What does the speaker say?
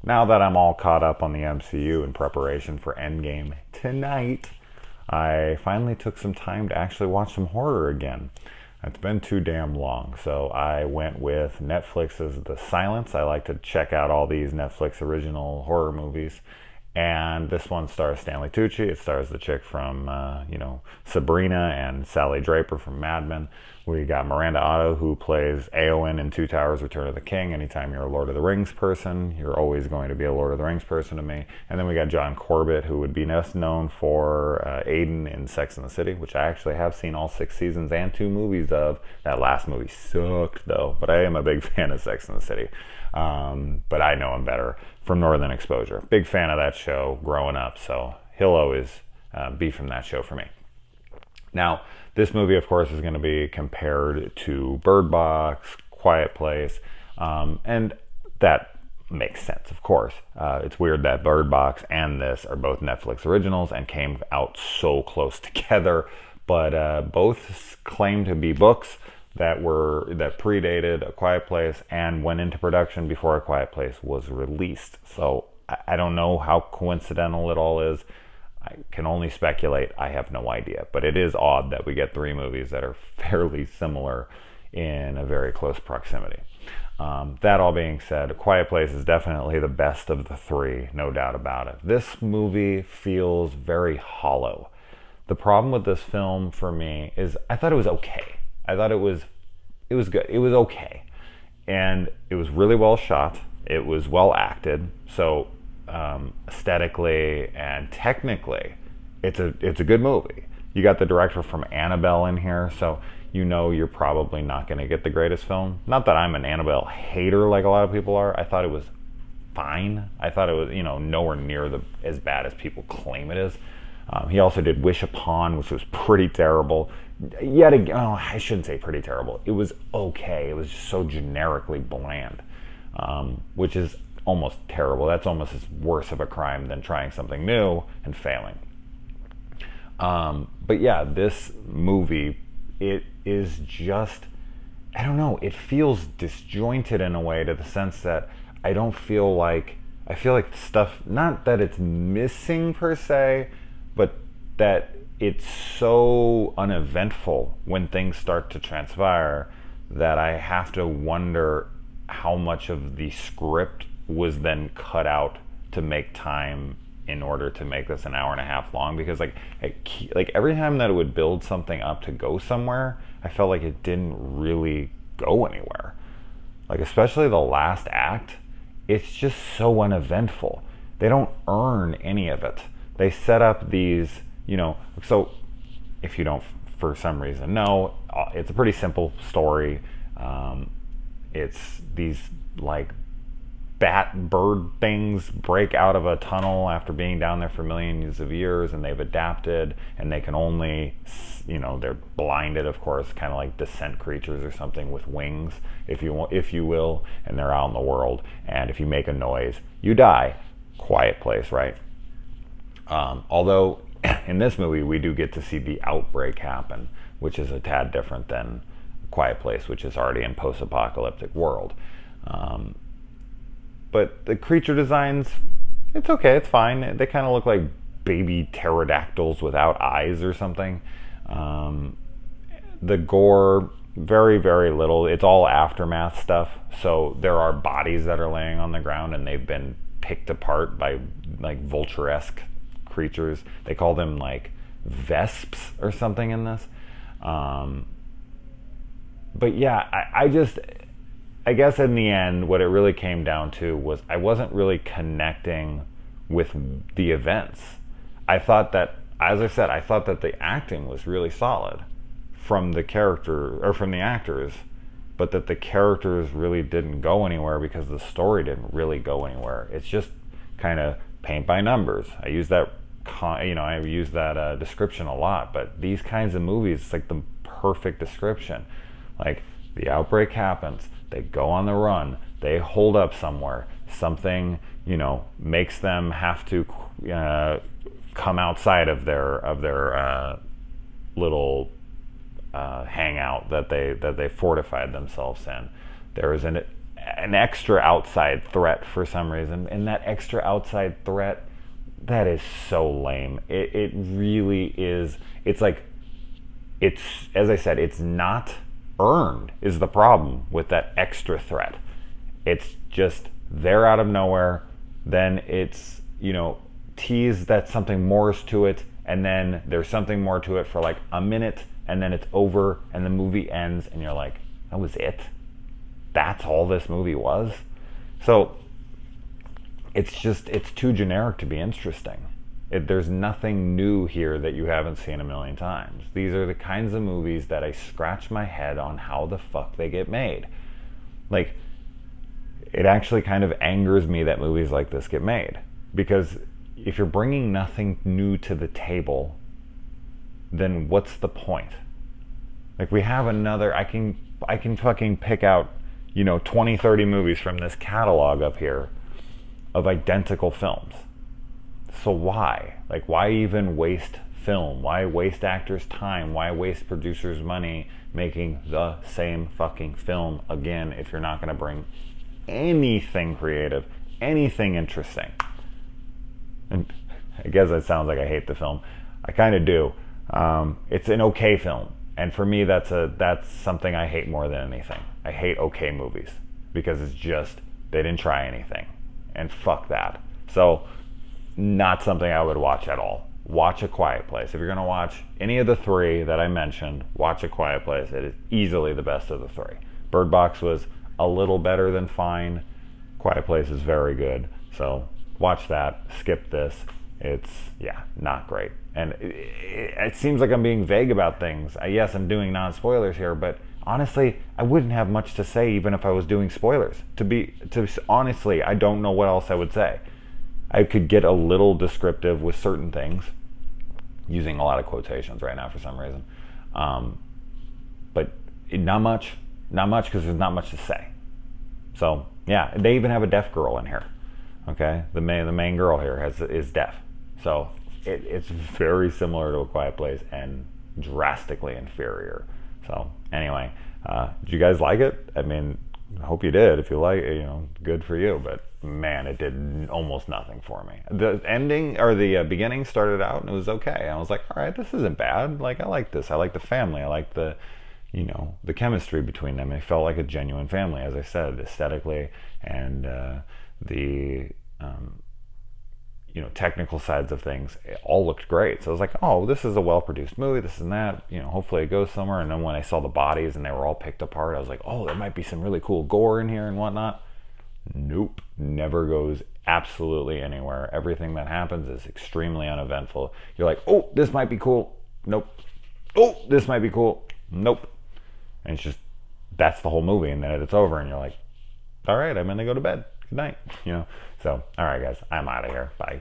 now that I'm all caught up on the MCU in preparation for Endgame tonight, I finally took some time to actually watch some horror again. It's been too damn long, so I went with Netflix's The Silence. I like to check out all these Netflix original horror movies. And this one stars Stanley Tucci. It stars the chick from, Sabrina, and Sally Draper from Mad Men. We got Miranda Otto, who plays Éowyn in Two Towers: Return of the King. Anytime you're a Lord of the Rings person, you're always going to be a Lord of the Rings person to me. And then we got John Corbett, who would be best known for Aiden in Sex and the City, which I actually have seen all 6 seasons and 2 movies of. That last movie sucked, though. But I am a big fan of Sex and the City. But I know him better from Northern Exposure. Big fan of that show growing up, so he'll always be from that show for me. Now, this movie, of course, is going to be compared to Bird Box, Quiet Place, and that makes sense, of course. It's weird that Bird Box and this are both Netflix originals and came out so close together, but both claim to be books that predated A Quiet Place and went into production before A Quiet Place was released. So I don't know how coincidental it all is. I can only speculate. I have no idea. But it is odd that we get 3 movies that are fairly similar in a very close proximity. That all being said, A Quiet Place is definitely the best of the 3, no doubt about it. This movie feels very hollow. The problem with this film for me is I thought it was okay. I thought it was good. It was okay. And it was really well shot. It was well acted. So aesthetically and technically, it's a good movie. You got the director from Annabelle in here, so you know you're probably not going to get the greatest film. Not that I'm an Annabelle hater like a lot of people are. I thought it was fine. I thought it was, nowhere near as bad as people claim it is. He also did Wish Upon, which was pretty terrible. Yet again, I shouldn't say pretty terrible. It was okay. It was just so generically bland, which is almost terrible. That's almost as worse of a crime than trying something new and failing. But yeah, this movie, it is just, I don't know, it feels disjointed in a way, to the sense that I feel like stuff, not that it's missing per se, but that it's so uneventful when things start to transpire that I have to wonder how much of the script was then cut out to make time in order to make this an hour and a half long. Because like every time that it would build something up to go somewhere, I felt like it didn't really go anywhere. Like especially the last act, it's just so uneventful. They don't earn any of it. They set up these, so if you don't for some reason know, it's a pretty simple story. It's these like bird things break out of a tunnel after being down there for millions of years, and they've adapted, and they can only, they're blinded, of course, kind of like descent creatures or something with wings, if you will, and they're out in the world, and if you make a noise, you die. Quiet Place, right? Although in this movie we do get to see the outbreak happen, which is a tad different than Quiet Place, which is already in post-apocalyptic world. But the creature designs, it's okay, it's fine. They kind of look like baby pterodactyls without eyes or something. The gore, very, very little. It's all aftermath stuff. So there are bodies that are laying on the ground and they've been picked apart by like vulture-esque creatures. They call them like vesps or something in this. But yeah, I guess in the end, what it really came down to was I wasn't really connecting with the events. I thought that, as I said, the acting was really solid from the character, or from the actors, but that the characters really didn't go anywhere because the story didn't really go anywhere. It's just kind of paint by numbers. I use that, description a lot, but these kinds of movies, it's like the perfect description. Like, the outbreak happens, they go on the run, they hold up somewhere, something, makes them have to come outside of their little hangout that they fortified themselves in. There is an an extra outside threat for some reason, and that extra outside threat, that is so lame. It really is. It's like, it's, as I said, it's not earned is the problem with that extra threat. It's just there out of nowhere. Then it's, you know, teased that something more is to it, and then there's something more to it for like a minute, and then it's over, and the movie ends, and you're like, that was it? That's all this movie was? So it's just, it's too generic to be interesting. There's nothing new here that you haven't seen a million times. These are the kinds of movies that I scratch my head on how the fuck they get made. Like, it actually kind of angers me that movies like this get made. Because if you're bringing nothing new to the table, then what's the point? Like, we have another, I can fucking pick out, you know, 20, 30 movies from this catalog up here of identical films. So why? Like, why even waste film? Why waste actors' time? Why waste producers' money making the same fucking film again if you're not going to bring anything creative, anything interesting? And I guess that sounds like I hate the film. I kind of do. It's an okay film. And for me, that's something I hate more than anything. I hate okay movies because it's just, they didn't try anything. And fuck that. So, not something I would watch at all. Watch A Quiet Place. If you're going to watch any of the three that I mentioned, watch A Quiet Place. It is easily the best of the three. Bird Box was a little better than fine. Quiet Place is very good. So watch that. Skip this. It's, yeah, not great. And it seems like I'm being vague about things. Yes, I'm doing non-spoilers here, but honestly, I wouldn't have much to say even if I was doing spoilers. Honestly, I don't know what else I would say. I could get a little descriptive with certain things, using a lot of quotations right now for some reason. But not much because there's not much to say. So yeah, they even have a deaf girl in here. Okay, the main girl here is deaf. So it's very similar to A Quiet Place and drastically inferior. So anyway, did you guys like it? I mean, I hope you did. If you like it, you know, good for you. But man, it did almost nothing for me. The ending or the beginning started out and it was okay. I was like, all right, this isn't bad. Like, I like this. I like the family. I like the, you know, the chemistry between them. It felt like a genuine family, as I said, aesthetically, and the you know, technical sides of things, it all looked great. So I was like, oh, this is a well-produced movie, this and that, you know, hopefully it goes somewhere. And then when I saw the bodies and they were all picked apart, I was like, oh, there might be some really cool gore in here and whatnot. Nope, never goes absolutely anywhere. Everything that happens is extremely uneventful. You're like, oh, this might be cool. Nope. Oh, this might be cool. Nope. And it's just, that's the whole movie. And then it's over and you're like, all right, I'm gonna go to bed. Good night. You know. So, all right, guys, I'm out of here. Bye.